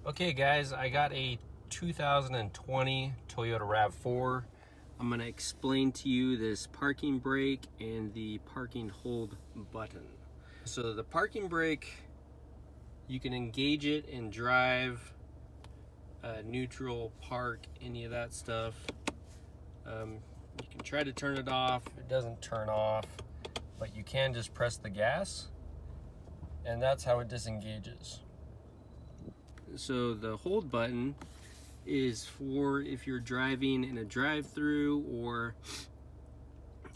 Okay guys, I got a 2020 Toyota RAV4. I'm going to explain to you this parking brake and the parking hold button. So the parking brake, you can engage it and drive, neutral, park, any of that stuff. You can try to turn it off, it doesn't turn off, but you can just press the gas and that's how it disengages. So the hold button is for if you're driving in a drive-through or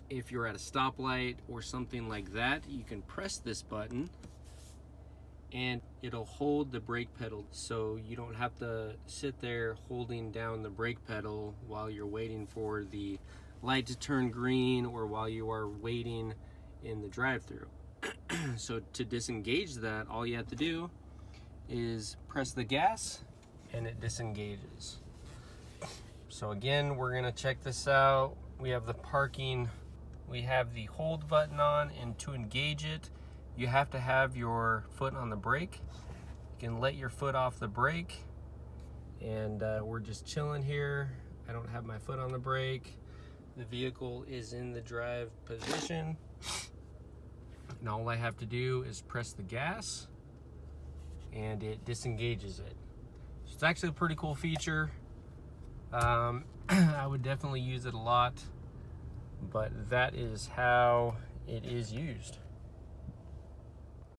if you're at a stoplight or something like that. You can press this button and it'll hold the brake pedal, so you don't have to sit there holding down the brake pedal while you're waiting for the light to turn green or while you are waiting in the drive-through. So to disengage that, all you have to do is press the gas and it disengages. So again, we're gonna check this out. We have the parking, we have the hold button on, and to engage it, you have to have your foot on the brake. You can let your foot off the brake, and we're just chilling here. I don't have my foot on the brake. The vehicle is in the drive position, and all I have to do is press the gas and it disengages it. So it's actually a pretty cool feature. I would definitely use it a lot, but that is how it is used.